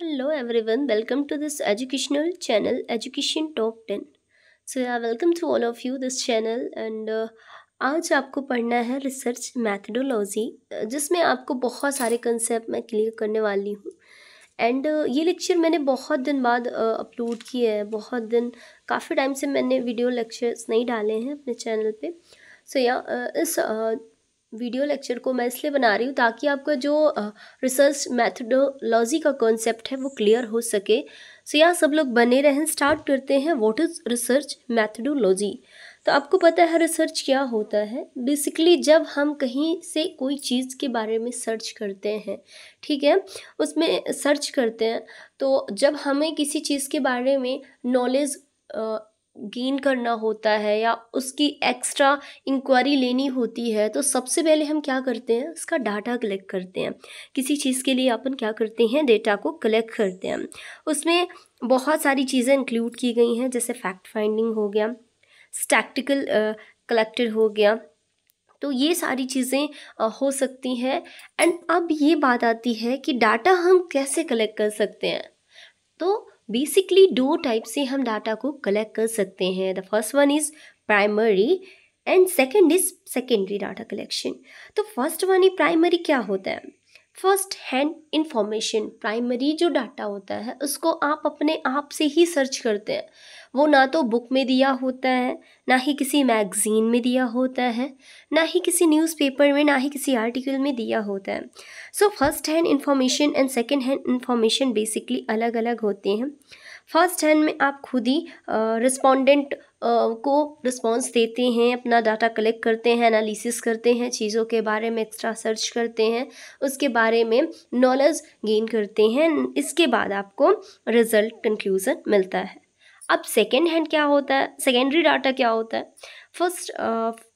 Hello everyone, welcome to this educational channel Education Top 10. So yeah, welcome to all of you this channel and आज आपको पढ़ना है research methodology जिसमें आपको बहुत सारे कंसेप्ट मैं क्लियर करने वाली हूँ एंड ये लेक्चर मैंने बहुत दिन बाद अपलोड किए हैं। बहुत दिन काफ़ी टाइम से मैंने वीडियो लेक्चर्स नहीं डाले हैं अपने चैनल पे। सो या इस वीडियो लेक्चर को मैं इसलिए बना रही हूँ ताकि आपका जो रिसर्च मैथडोलॉजी का कॉन्सेप्ट है वो क्लियर हो सके। सो या सब लोग बने रहें। स्टार्ट करते हैं। What is research methodology. तो आपको पता है रिसर्च क्या होता है। बेसिकली जब हम कहीं से कोई चीज़ के बारे में सर्च करते हैं, ठीक है, उसमें सर्च करते हैं, तो जब हमें किसी चीज़ के बारे में नॉलेज गेन करना होता है या उसकी एक्स्ट्रा इंक्वायरी लेनी होती है, तो सबसे पहले हम क्या करते हैं, उसका डाटा कलेक्ट करते हैं। किसी चीज़ के लिए अपन क्या करते हैं, डेटा को कलेक्ट करते हैं। उसमें बहुत सारी चीज़ें इंक्लूड की गई हैं, जैसे फैक्ट फाइंडिंग हो गया, स्टैटिस्टिकल कलेक्टेड हो गया, तो ये सारी चीज़ें हो सकती हैं। एंड अब ये बात आती है कि डाटा हम कैसे कलेक्ट कर सकते हैं। तो बेसिकली दो टाइप से हम डाटा को कलेक्ट कर सकते हैं। The first one is primary and second is secondary data collection. तो फर्स्ट वन ही प्राइमरी क्या होता है, फर्स्ट हैंड इंफॉर्मेशन। प्राइमरी जो डाटा होता है उसको आप अपने आप से ही सर्च करते हैं। वो ना तो बुक में दिया होता है, ना ही किसी मैगज़ीन में दिया होता है, ना ही किसी न्यूज़पेपर में, ना ही किसी आर्टिकल में दिया होता है। So first hand information and second hand information basically अलग अलग होते हैं। फर्स्ट हैंड में आप खुद ही रिस्पोंडेंट को रिस्पॉन्स देते हैं, अपना डाटा कलेक्ट करते हैं, एनालिसिस करते हैं, चीज़ों के बारे में एक्स्ट्रा सर्च करते हैं, उसके बारे में नॉलेज गेन करते हैं। इसके बाद आपको रिजल्ट कंक्लूज़न मिलता है। अब सेकेंड हैंड क्या होता है, सेकेंडरी डाटा क्या होता है। फर्स्ट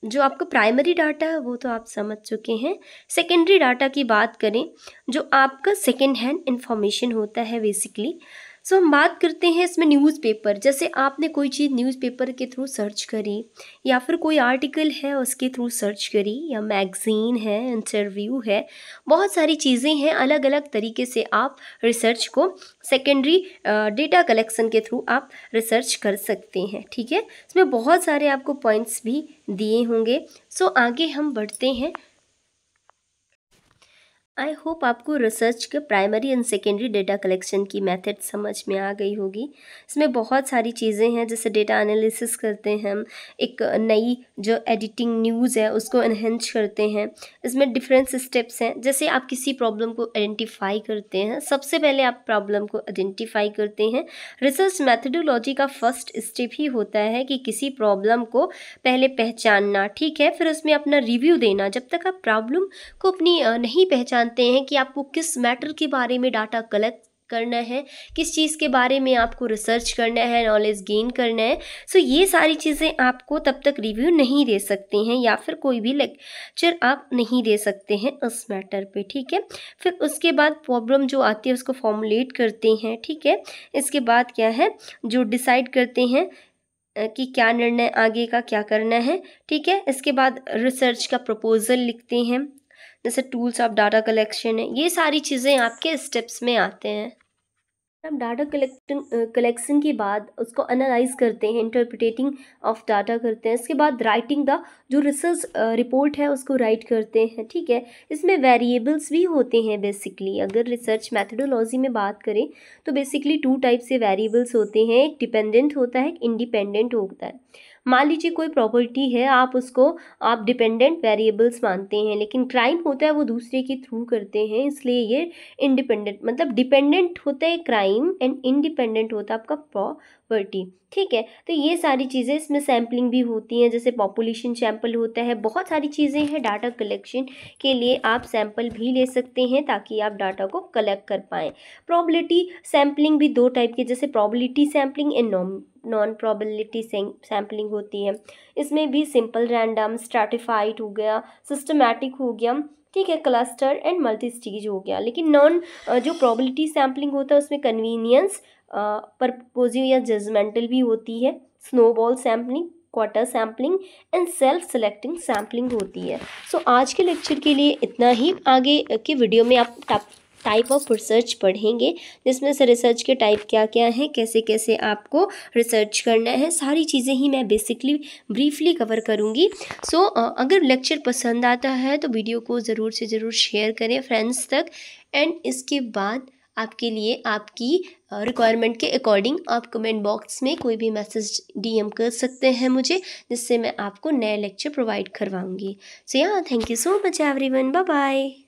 जो आपका प्राइमरी डाटा है वो तो आप समझ चुके हैं। सेकेंडरी डाटा की बात करें, जो आपका सेकेंड हैंड इंफॉर्मेशन होता है बेसिकली। सो हम बात करते हैं इसमें न्यूज़पेपर। जैसे आपने कोई चीज़ न्यूज़पेपर के थ्रू सर्च करी, या फिर कोई आर्टिकल है उसके थ्रू सर्च करी, या मैगज़ीन है, इंटरव्यू है, बहुत सारी चीज़ें हैं। अलग अलग तरीके से आप रिसर्च को सेकेंडरी डेटा कलेक्शन के थ्रू आप रिसर्च कर सकते हैं, ठीक है। इसमें बहुत सारे आपको पॉइंट्स भी दिए होंगे। सो आगे हम बढ़ते हैं। आई होप आपको रिसर्च के primary and secondary data collection की मेथड समझ में आ गई होगी। इसमें बहुत सारी चीज़ें हैं, जैसे डेटा एनालिसिस करते हैं हम, एक नई जो एडिटिंग न्यूज़ है उसको एनहेंस करते हैं। इसमें डिफरेंट स्टेप्स हैं। जैसे आप किसी प्रॉब्लम को आइडेंटिफाई करते हैं, सबसे पहले आप प्रॉब्लम को आइडेंटिफाई करते हैं। रिसर्च मैथडोलॉजी का फर्स्ट स्टेप ही होता है कि किसी प्रॉब्लम को पहले पहचानना, ठीक है, फिर उसमें अपना रिव्यू देना। जब तक आप प्रॉब्लम को अपनी नहीं पहचानते हैं कि आपको किस मैटर के बारे में डाटा कलेक्ट करना है, किस चीज़ के बारे में आपको रिसर्च करना है, नॉलेज गेन करना है, सो ये सारी चीज़ें आपको तब तक रिव्यू नहीं दे सकते हैं, या फिर कोई भी लेक्चर आप नहीं दे सकते हैं उस मैटर पे, ठीक है। फिर उसके बाद प्रॉब्लम जो आती है उसको फॉर्मुलेट करते हैं, ठीक है। इसके बाद क्या है, जो डिसाइड करते हैं कि क्या निर्णय आगे का क्या करना है, ठीक है। इसके बाद रिसर्च का प्रपोजल लिखते हैं, जैसे टूल्स ऑफ डाटा कलेक्शन है। ये सारी चीज़ें आपके स्टेप्स में आते हैं। हम डाटा कलेक्शन के बाद उसको एनालाइज करते हैं, इंटरप्रिटेटिंग ऑफ डाटा करते हैं। इसके बाद राइटिंग द जो रिसर्च रिपोर्ट है उसको राइट करते हैं, ठीक है। इसमें वेरिएबल्स भी होते हैं बेसिकली। अगर रिसर्च मैथडोलॉजी में बात करें तो बेसिकली टू टाइप से वेरिएबल्स होते हैं, एक डिपेंडेंट होता है, एक इंडिपेंडेंट होता है। मान लीजिए कोई प्रॉपर्टी है, आप उसको आप डिपेंडेंट वेरिएबल्स मानते हैं, लेकिन क्राइम होता है वो दूसरे के थ्रू करते हैं, इसलिए ये इंडिपेंडेंट, मतलब डिपेंडेंट होता है क्राइम एंड इंडिपेंडेंट होता है आपका प्रॉपर्टी, ठीक है। तो ये सारी चीज़ें, इसमें सैम्पलिंग भी होती हैं, जैसे पॉपुलेशन सैंपल होता है, बहुत सारी चीज़ें हैं। डाटा कलेक्शन के लिए आप सैंपल भी ले सकते हैं ताकि आप डाटा को कलेक्ट कर पाएँ। प्रोबेबिलिटी सैम्पलिंग भी दो टाइप के, जैसे probability sampling and non probability sampling होती है। इसमें भी सिंपल रैंडम, स्ट्रैटिफाइड हो गया, सिस्टमैटिक हो गया, ठीक है, क्लस्टर एंड मल्टी स्टेज हो गया। लेकिन जो प्रोबेबिलिटी सैम्पलिंग होता है उसमें कन्वीनियंस परपोजिव या जजमेंटल भी होती है, snowball sampling, quarter sampling and self selecting sampling होती है। सो आज के लेक्चर के लिए इतना ही। आगे के वीडियो में आप टाइप ऑफ रिसर्च पढ़ेंगे, जिसमें से रिसर्च के टाइप क्या क्या हैं, कैसे कैसे आपको रिसर्च करना है, सारी चीज़ें ही मैं बेसिकली ब्रीफली कवर करूँगी। सो अगर लेक्चर पसंद आता है तो वीडियो को ज़रूर से ज़रूर शेयर करें फ्रेंड्स तक। एंड इसके बाद आपके लिए आपकी रिक्वायरमेंट के अकॉर्डिंग आप कमेंट बॉक्स में कोई भी मैसेज डीएम कर सकते हैं मुझे, जिससे मैं आपको नए लेक्चर प्रोवाइड करवाऊँगी। So yeah thank you so much everyone, bye bye.